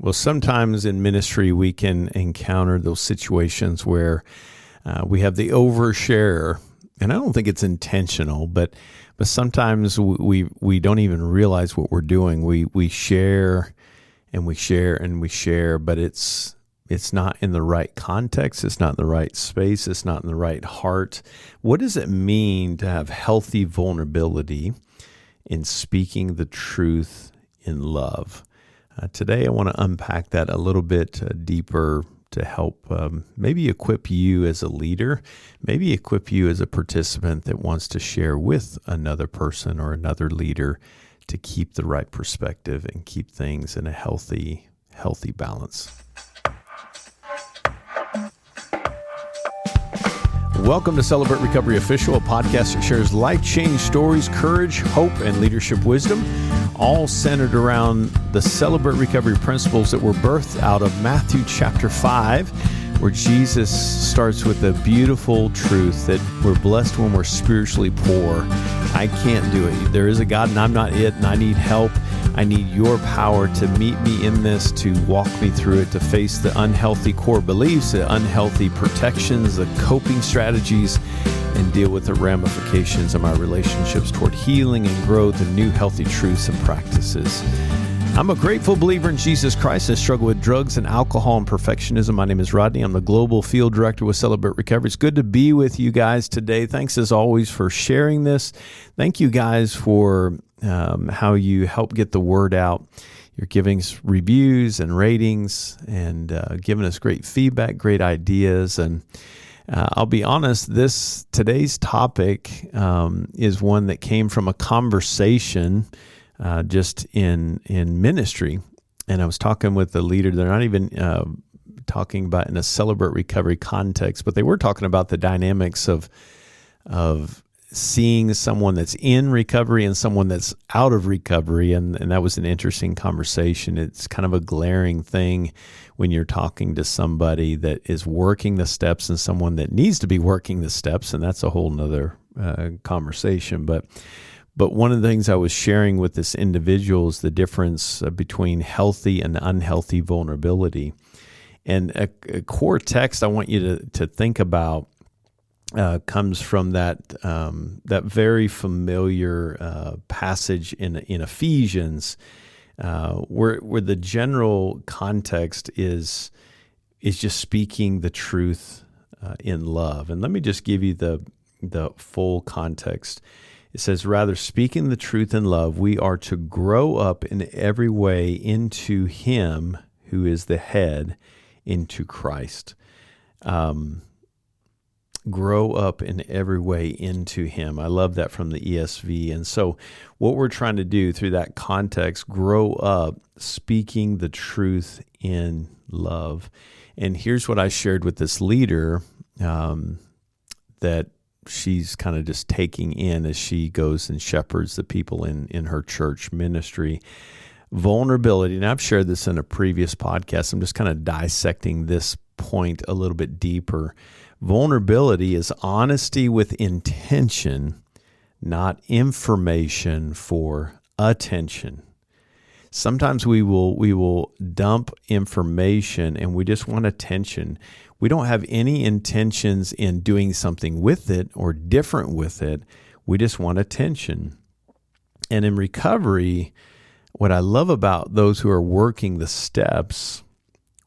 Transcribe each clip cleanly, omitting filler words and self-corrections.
Well, sometimes in ministry, we can encounter those situations where we have the overshare, and I don't think it's intentional, but sometimes we don't even realize what we're doing. We share and we share and we share, but it's not in the right context. It's not in the right space. It's not in the right heart. What does it mean to have healthy vulnerability in speaking the truth in love? Today, I want to unpack that a little bit deeper to help maybe equip you as a leader, maybe equip you as a participant that wants to share with another person or another leader to keep the right perspective and keep things in a healthy balance. Welcome to Celebrate Recovery Official, a podcast that shares life-change stories, courage, hope, and leadership wisdom, all centered around the Celebrate Recovery principles that were birthed out of Matthew chapter 5, where Jesus starts with the beautiful truth that we're blessed when we're spiritually poor. I can't do it. There is a God, and I'm not it, and I need help. I need your power to meet me in this, to walk me through it, to face the unhealthy core beliefs, the unhealthy protections, the coping strategies, and deal with the ramifications of my relationships toward healing and growth and new healthy truths and practices. I'm a grateful believer in Jesus Christ and struggle with drugs and alcohol and perfectionism. My name is Rodney. I'm the Global Field Director with Celebrate Recovery. It's good to be with you guys today. Thanks as always for sharing this. Thank you guys for how you help get the word out. You're giving us reviews and ratings and giving us great feedback, great ideas. And I'll be honest, today's topic is one that came from a conversation just in ministry. And I was talking with the leader. They're not even talking about in a Celebrate Recovery context, but they were talking about the dynamics of seeing someone that's in recovery and someone that's out of recovery. And that was an interesting conversation. It's kind of a glaring thing when you're talking to somebody that is working the steps and someone that needs to be working the steps. And that's a whole nother conversation. But one of the things I was sharing with this individual is the difference between healthy and unhealthy vulnerability. And a core text I want you to think about comes from that very familiar passage in Ephesians, where the general context is just speaking the truth in love. And let me just give you the full context. It says, rather, speaking the truth in love, we are to grow up in every way into Him who is the head, into Christ. Grow up in every way into Him. I love that from the ESV. And so what we're trying to do through that context, grow up speaking the truth in love. And here's what I shared with this leader that she's kind of just taking in as she goes and shepherds the people in her church ministry. Vulnerability, and I've shared this in a previous podcast. I'm just kind of dissecting this point a little bit deeper. Vulnerability is honesty with intention, not information for attention. Sometimes we will dump information and we just want attention. We don't have any intentions in doing something with it or different with it. We just want attention. And in recovery, what I love about those who are working the steps,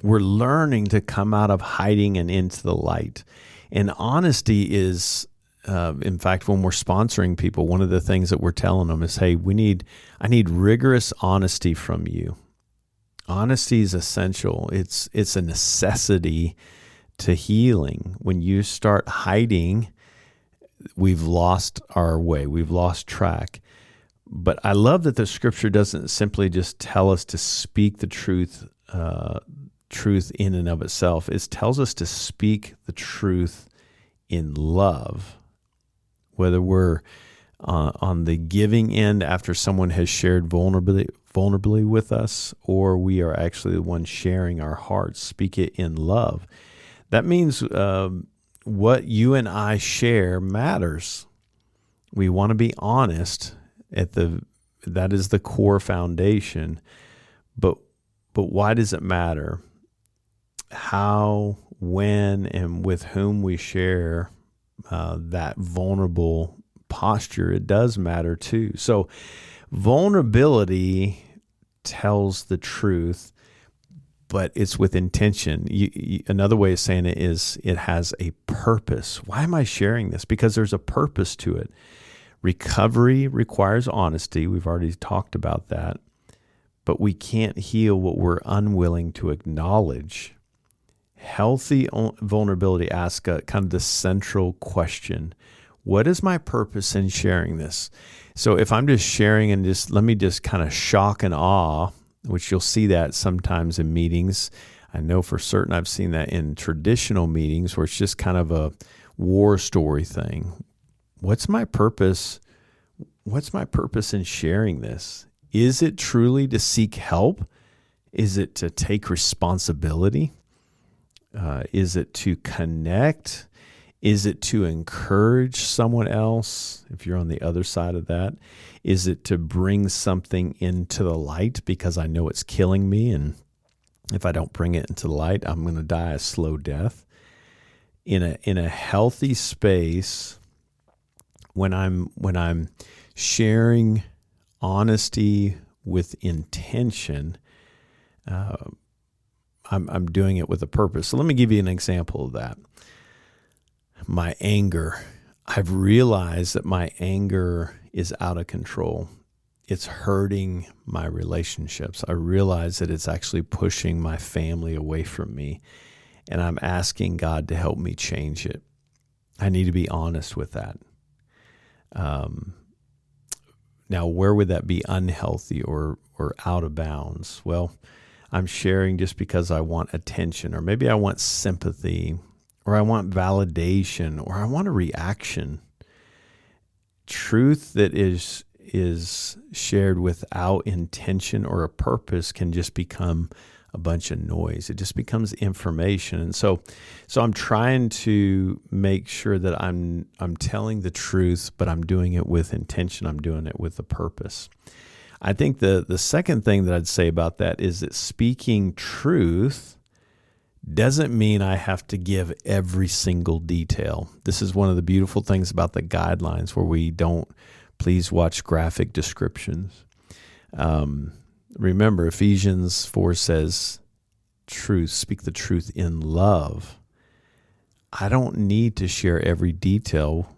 we're learning to come out of hiding and into the light. And honesty is, in fact, when we're sponsoring people, one of the things that we're telling them is, hey, I need rigorous honesty from you. Honesty is essential. It's a necessity to healing. When you start hiding, we've lost our way. We've lost track. But I love that the scripture doesn't simply just tell us to speak the truth in and of itself. It tells us to speak the truth in love, whether we're on the giving end after someone has shared vulnerably with us, or we are actually the one sharing our hearts. Speak it in love. That means what you and I share matters. We want to be honest that is the core foundation, but But why does it matter? How, when, and with whom we share that vulnerable posture, it does matter too. So vulnerability tells the truth, but it's with intention. Another way of saying it is it has a purpose. Why am I sharing this? Because there's a purpose to it. Recovery requires honesty. We've already talked about that. But we can't heal what we're unwilling to acknowledge. Healthy vulnerability asks kind of the central question: what is my purpose in sharing this? So if I'm just sharing and let me just kind of shock and awe, which you'll see that sometimes in meetings. I know for certain I've seen that in traditional meetings where it's just kind of a war story thing. What's my purpose? What's my purpose in sharing this? Is it truly to seek help? Is it to take responsibility? Is it to connect? Is it to encourage someone else, if you're on the other side of that? Is it to bring something into the light because I know it's killing me, and if I don't bring it into the light, I'm going to die a slow death? In a healthy space, when I'm sharing honesty with intention, I'm doing it with a purpose. So let me give you an example of that. My anger. I've realized that my anger is out of control. It's hurting my relationships. I realize that it's actually pushing my family away from me, and I'm asking God to help me change it. I need to be honest with that. Now, where would that be unhealthy or out of bounds? Well, I'm sharing just because I want attention, or maybe I want sympathy, or I want validation, or I want a reaction. Truth that is shared without intention or a purpose can just become a bunch of noise. It just becomes information. And so I'm trying to make sure that I'm telling the truth, but I'm doing it with intention. I'm doing it with a purpose. I think the second thing that I'd say about that is that speaking truth doesn't mean I have to give every single detail. This is one of the beautiful things about the guidelines, where we don't, please watch graphic descriptions. Remember, Ephesians 4 says, truth, speak the truth in love. I don't need to share every detail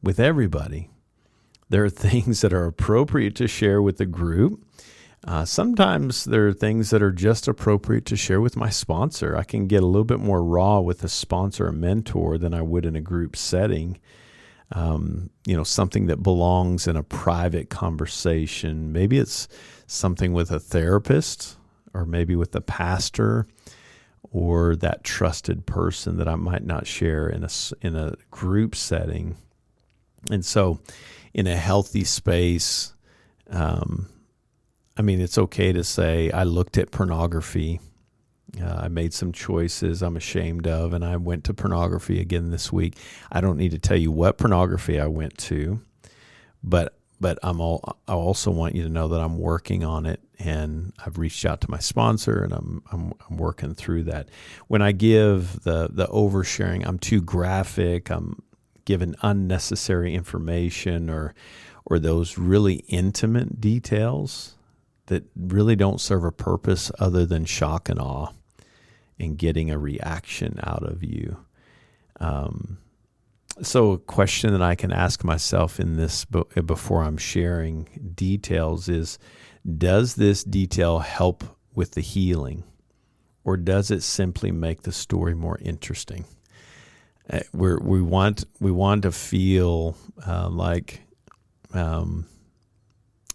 with everybody. There are things that are appropriate to share with the group. Sometimes there are things that are just appropriate to share with my sponsor. I can get a little bit more raw with a sponsor or mentor than I would in a group setting. Something that belongs in a private conversation. Maybe it's something with a therapist, or maybe with a pastor, or that trusted person that I might not share in a group setting. And so, in a healthy space, it's okay to say, I looked at pornography. I made some choices I'm ashamed of, and I went to pornography again this week. I don't need to tell you what pornography I went to, but I also want you to know that I'm working on it, and I've reached out to my sponsor, and I'm working through that. When I give the oversharing, I'm too graphic. I'm giving unnecessary information, or those really intimate details that really don't serve a purpose other than shock and awe and getting a reaction out of you. So a question that I can ask myself in this before I'm sharing details is, does this detail help with the healing, or does it simply make the story more interesting? We want to feel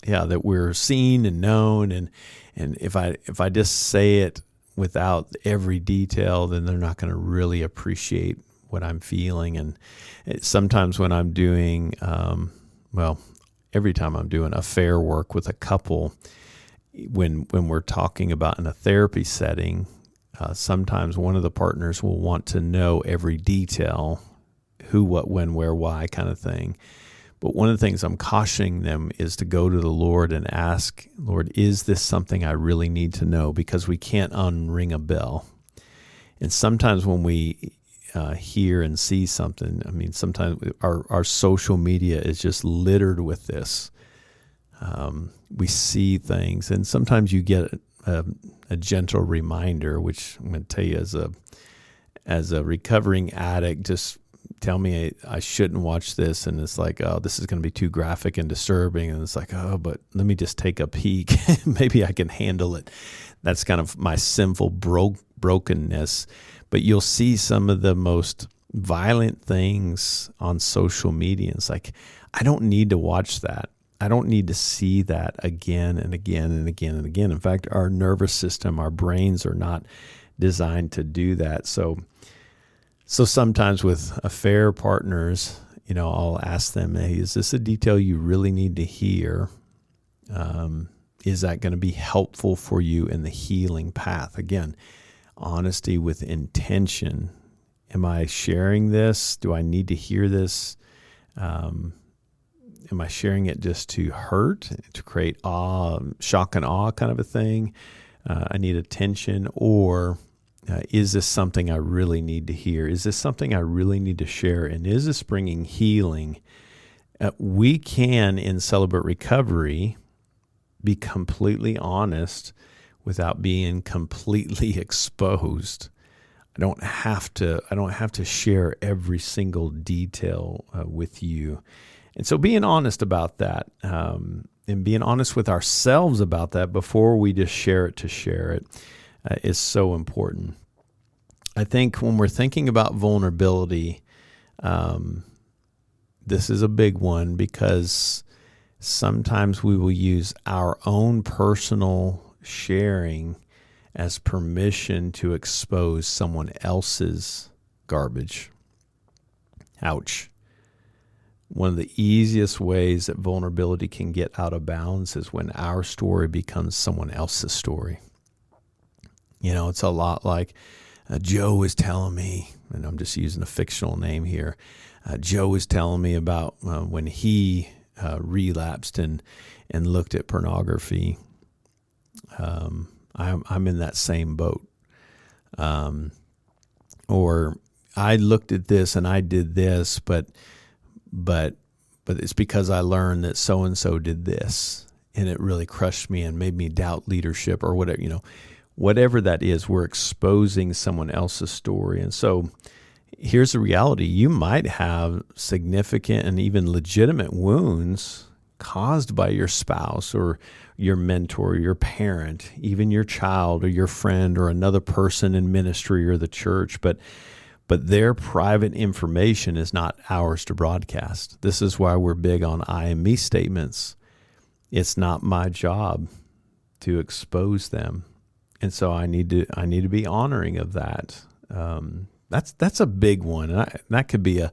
that we're seen and known, and if I just say it without every detail, then they're not going to really appreciate what I'm feeling. And sometimes when I'm doing, every time I'm doing affair work with a couple, when we're talking about in a therapy setting, sometimes one of the partners will want to know every detail, who, what, when, where, why kind of thing. But one of the things I'm cautioning them is to go to the Lord and ask, Lord, is this something I really need to know? Because we can't unring a bell. And sometimes when we hear and see something, I mean, sometimes our social media is just littered with this. We see things, and sometimes you get a gentle reminder, which I'm going to tell you as a recovering addict, just tell me I shouldn't watch this, and it's like, oh, this is going to be too graphic and disturbing, and it's like, oh, but let me just take a peek. Maybe I can handle it. That's kind of my sinful brokenness. But you'll see some of the most violent things on social media. It's like, I don't need to watch that. I don't need to see that again and again and again and again. In fact, our nervous system, our brains are not designed to do that. So sometimes with affair partners, I'll ask them, hey, is this a detail you really need to hear? Is that going to be helpful for you in the healing path? Again, honesty with intention. Am I sharing this? Do I need to hear this? Am I sharing it just to hurt, to create awe, shock and awe kind of a thing? I need attention, or is this something I really need to hear? Is this something I really need to share? And is this bringing healing? We can, in Celebrate Recovery, be completely honest without being completely exposed. I don't have to share every single detail with you. And so being honest about that, and being honest with ourselves about that before we just share it to share it, is so important. I think when we're thinking about vulnerability, this is a big one, because sometimes we will use our own personal sharing as permission to expose someone else's garbage. Ouch. One of the easiest ways that vulnerability can get out of bounds is when our story becomes someone else's story. It's a lot like Joe was telling me, and I'm just using a fictional name here. Joe was telling me about when he relapsed and looked at pornography. I'm in that same boat. Or I looked at this and I did this, but it's because I learned that so-and-so did this, and it really crushed me and made me doubt leadership, or whatever, whatever that is. We're exposing someone else's story. And so here's the reality. You might have significant and even legitimate wounds caused by your spouse or your mentor, your parent, even your child or your friend or another person in ministry or the church, but their private information is not ours to broadcast. This is why we're big on I and me statements. It's not my job to expose them. And so I need to be honoring of that. That's a big one. And that could be a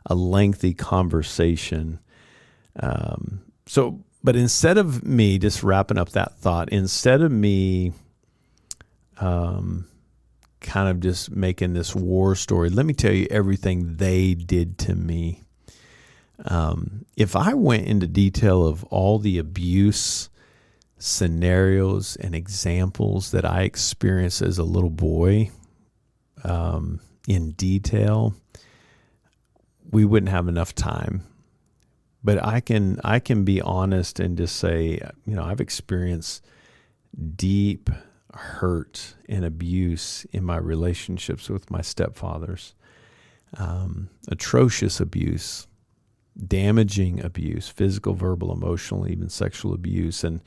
lengthy conversation. But instead of me, just wrapping up that thought, instead of me kind of just making this war story, let me tell you everything they did to me. If I went into detail of all the abuse scenarios and examples that I experienced as a little boy in detail, we wouldn't have enough time. But I can be honest and just say, I've experienced deep hurt and abuse in my relationships with my stepfathers, atrocious abuse, damaging abuse, physical, verbal, emotional, even sexual abuse, and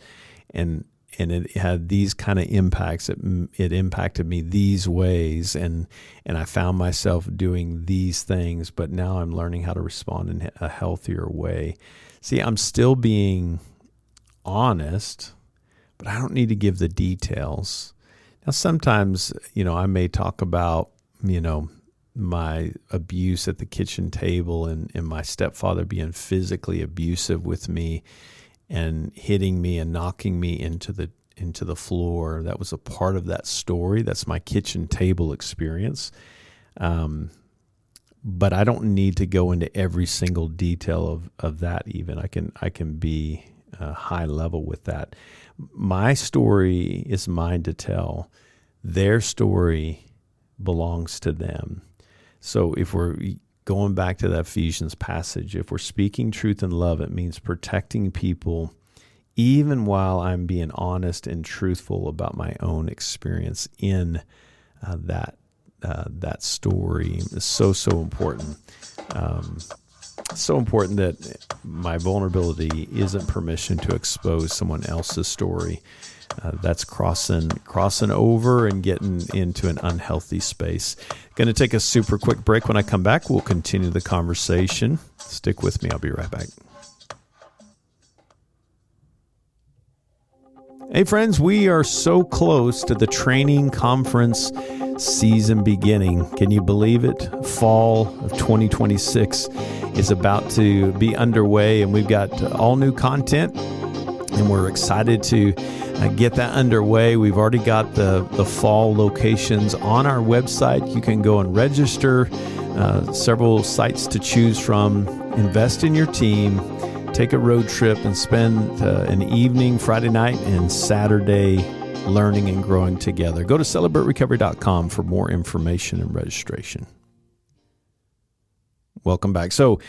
it had these kind of impacts. It impacted me these ways, and I found myself doing these things. But now I'm learning how to respond in a healthier way. See, I'm still being honest, but I don't need to give the details. Now, sometimes, I may talk about, my abuse at the kitchen table and my stepfather being physically abusive with me and hitting me and knocking me into the floor. That was a part of that story. That's my kitchen table experience. but I don't need to go into every single detail of that. Even I can be high level with that. My story is mine to tell. Their story belongs to them. So if we're going back to that Ephesians passage, if we're speaking truth in love, it means protecting people even while I'm being honest and truthful about my own experience in that story. Is so important. So important that my vulnerability isn't permission to expose someone else's story. That's crossing over and getting into an unhealthy space. Going to take a super quick break. When I come back, we'll continue the conversation. Stick with me. I'll be right back. Hey friends, we are so close to the training conference season beginning. Can you believe it? Fall of 2026 is about to be underway, and we've got all new content, and we're excited to get that underway. We've already got the fall locations on our website. You can go and register, several sites to choose from, invest in your team, take a road trip, and spend an evening, Friday night and Saturday learning and growing together. Go to celebraterecovery.com for more information and registration. Welcome back. So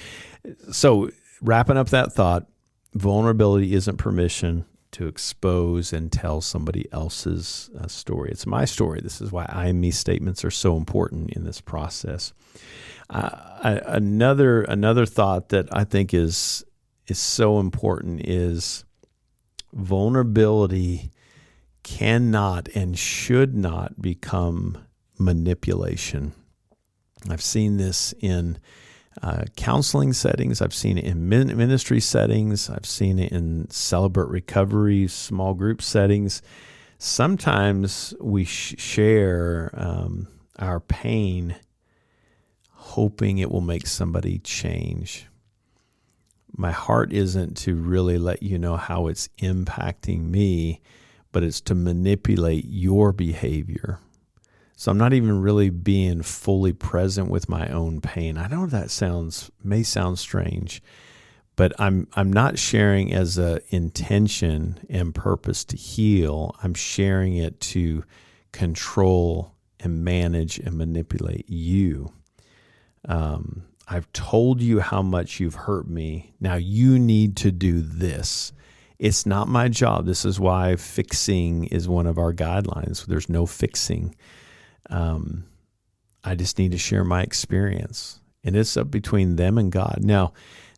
wrapping up that thought, vulnerability isn't permission to expose and tell somebody else's story. It's my story. This is why I and me statements are so important in this process. Another thought that I think is so important is vulnerability cannot and should not become manipulation. I've seen this in counseling settings. I've seen it in ministry settings. I've seen it in Celebrate Recovery, small group settings. Sometimes we share our pain hoping it will make somebody change. My heart isn't to really let you know how it's impacting me, but it's to manipulate your behavior. So I'm not even really being fully present with my own pain. I know that may sound strange, but I'm not sharing as a intention and purpose to heal. I'm sharing it to control and manage and manipulate you. I've told you how much you've hurt me. Now you need to do this. It's not my job. This is why fixing is one of our guidelines. There's no fixing. I just need to share my experience, and it's up between them and God. Now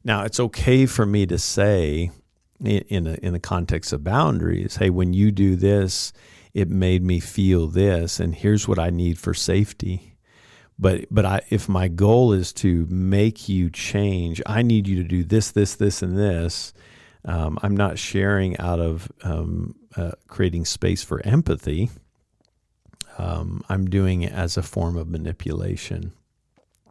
it's okay for me to say in the context of boundaries, hey, when you do this, it made me feel this, and here's what I need for safety. But if my goal is to make you change, I need you to do this, and this. I'm not sharing out of creating space for empathy. I'm doing it as a form of manipulation.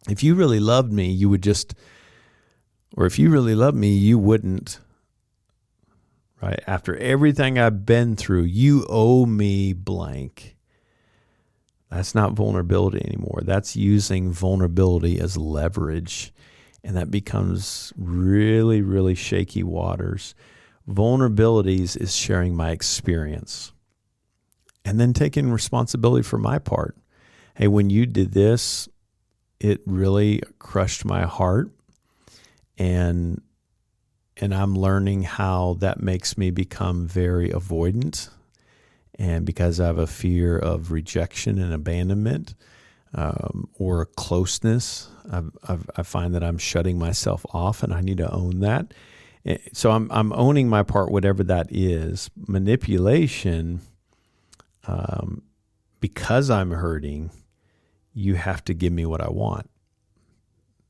If you really loved me, you would if you really loved me, you wouldn't, right? After everything I've been through, you owe me blank. That's not vulnerability anymore. That's using vulnerability as leverage. And that becomes really, really shaky waters. Vulnerabilities is sharing my experience and then taking responsibility for my part. Hey, when you did this, it really crushed my heart. And I'm learning how that makes me become very avoidant. And because I have a fear of rejection and abandonment or closeness, I find that I'm shutting myself off, and I need to own that. So I'm owning my part, whatever that is. Manipulation, because I'm hurting, you have to give me what I want.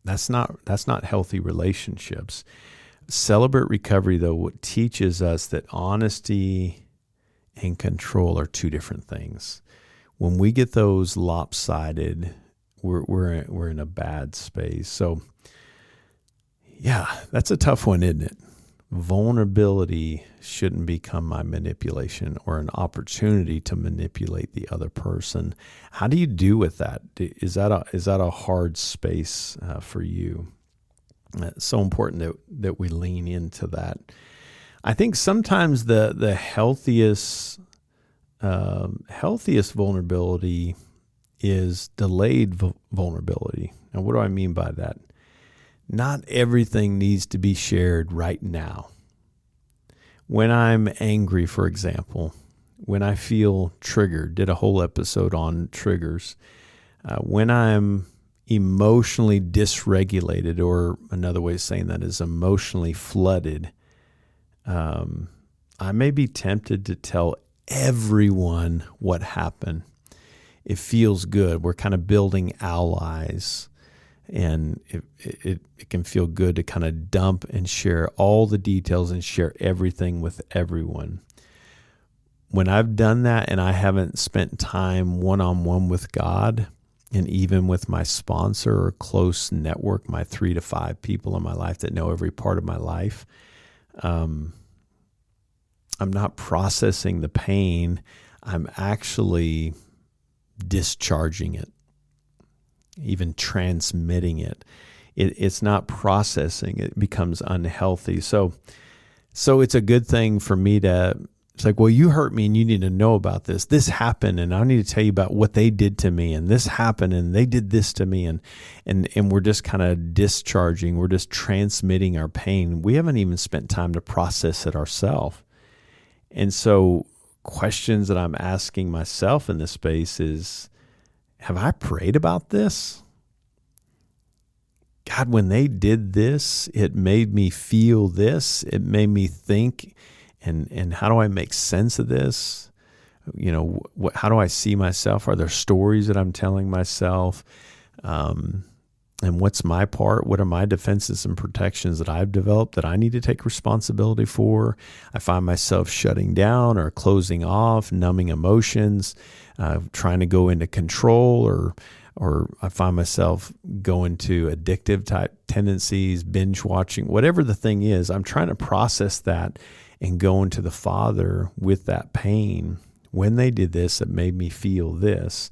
That's not healthy relationships. Celebrate Recovery, though, what teaches us that honesty and control are two different things. When we get those lopsided, we're in a bad space. So, yeah, that's a tough one, isn't it? vulnerability shouldn't become my manipulation or an opportunity to manipulate the other person. How do you do with that? Is that a hard space for you? It's so important that we lean into that. I think sometimes the healthiest vulnerability is delayed vulnerability. Now, what do I mean by that? Not everything needs to be shared right now. When I'm angry, for example, when I feel triggered, did a whole episode on triggers. When I'm emotionally dysregulated, or another way of saying that is emotionally flooded, I may be tempted to tell everyone what happened. It feels good. We're kind of building allies. And it can feel good to kind of dump and share all the details and share everything with everyone. When I've done that and I haven't spent time one-on-one with God, and even with my sponsor or close network, my 3 to 5 people in my life that know every part of my life, I'm not processing the pain. I'm actually discharging it. Even transmitting it. It's not processing. It becomes unhealthy. So it's a good thing for me it's like, well, you hurt me and you need to know about this. This happened and I need to tell you about what they did to me, and this happened and they did this to me, and we're just kind of discharging. We're just transmitting our pain. We haven't even spent time to process it ourselves. And so questions that I'm asking myself in this space is, have I prayed about this? God, when they did this, it made me feel this. It made me think, and how do I make sense of this? How do I see myself? Are there stories that I'm telling myself? And what's my part? What are my defenses and protections that I've developed that I need to take responsibility for? I find myself shutting down or closing off, numbing emotions, trying to go into control, or I find myself going to addictive type tendencies, binge watching, whatever the thing is. I'm trying to process that and go into the Father with that pain. When they did this, it made me feel this.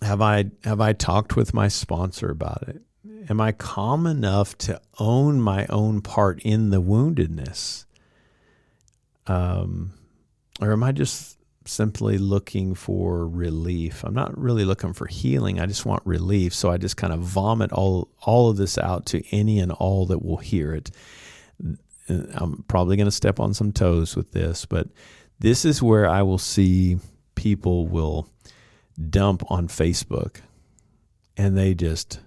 Have I talked with my sponsor about it? Am I calm enough to own my own part in the woundedness? Or am I just simply looking for relief? I'm not really looking for healing. I just want relief. So I just kind of vomit all of this out to any and all that will hear it. I'm probably going to step on some toes with this, but this is where I will see people will dump on Facebook, and they just,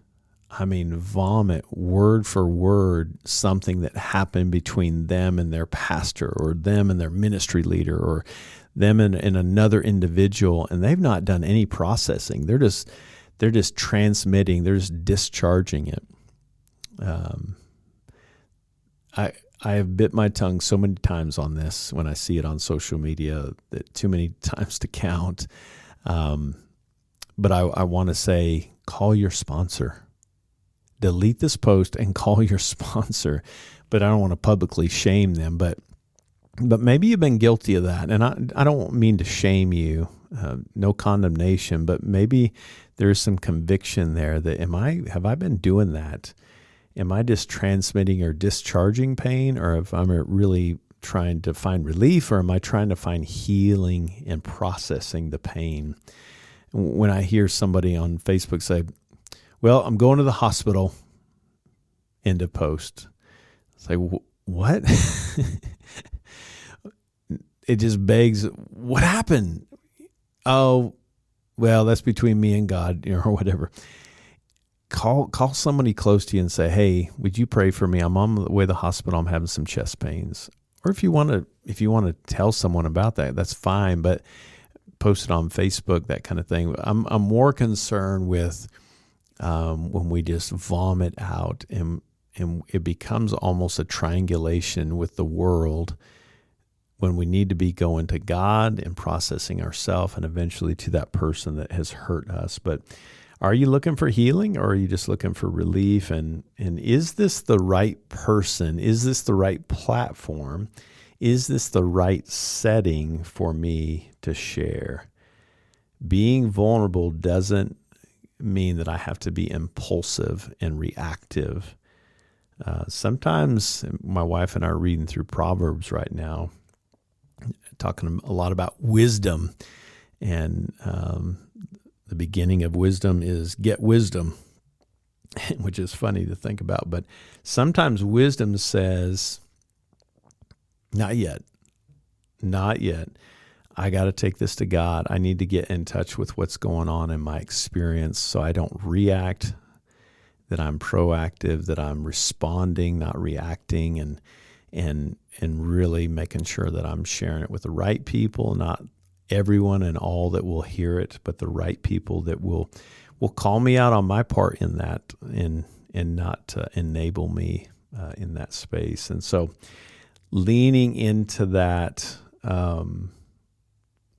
vomit word for word something that happened between them and their pastor, or them and their ministry leader, or them and another individual, and they've not done any processing. They're just transmitting. They're just discharging it. I have bit my tongue so many times on this when I see it on social media, that too many times to count. But I want to say, call your sponsor. Delete this post and call your sponsor. But I don't want to publicly shame them. But maybe you've been guilty of that. And I don't mean to shame you, no condemnation, but maybe there's some conviction there that have I been doing that? Am I just transmitting or discharging pain, or if I'm really trying to find relief, or am I trying to find healing and processing the pain? When I hear somebody on Facebook say, well, I'm going to the hospital, end of post. It's like, what? It just begs, what happened? Oh, well, that's between me and God, or whatever. Call somebody close to you and say, hey, would you pray for me? I'm on the way to the hospital. I'm having some chest pains. Or if you want to tell someone about that, that's fine. But post it on Facebook, that kind of thing. I'm more concerned with when we just vomit out and it becomes almost a triangulation with the world, when we need to be going to God and processing ourselves, and eventually to that person that has hurt us. But Are you looking for healing, or are you just looking for relief? And is this the right person? Is this the right platform? Is this the right setting for me to share? Being vulnerable doesn't mean that I have to be impulsive and reactive. Sometimes my wife and I are reading through Proverbs right now, talking a lot about wisdom. And the beginning of wisdom is get wisdom, which is funny to think about. But sometimes wisdom says, not yet. I got to take this to God. I need to get in touch with what's going on in my experience so I don't react, that I'm proactive, that I'm responding, not reacting, and really making sure that I'm sharing it with the right people, not everyone and all that will hear it, but the right people that will call me out on my part in that and not enable me in that space. And so leaning into that,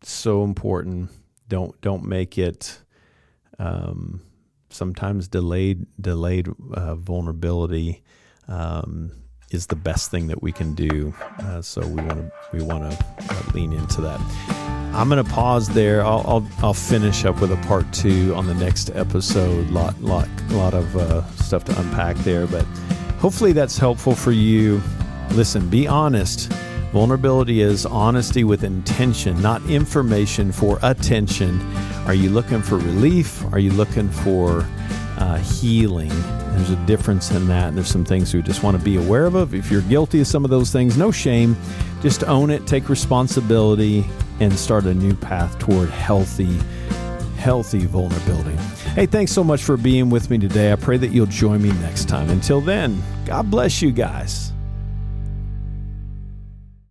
so important. Don't make it sometimes delayed vulnerability is the best thing that we can do. So we want to lean into that. I'm going to pause there. I'll finish up with a part 2 on the next episode. Lot of stuff to unpack there, but hopefully that's helpful for you. Listen, be honest. Vulnerability is honesty with intention, not information for attention. Are you looking for relief? Are you looking for healing? There's a difference in that. And there's some things we just want to be aware of. If you're guilty of some of those things, no shame. Just own it, take responsibility, and start a new path toward healthy vulnerability. Hey, thanks so much for being with me today. I pray that you'll join me next time. Until then, God bless you guys.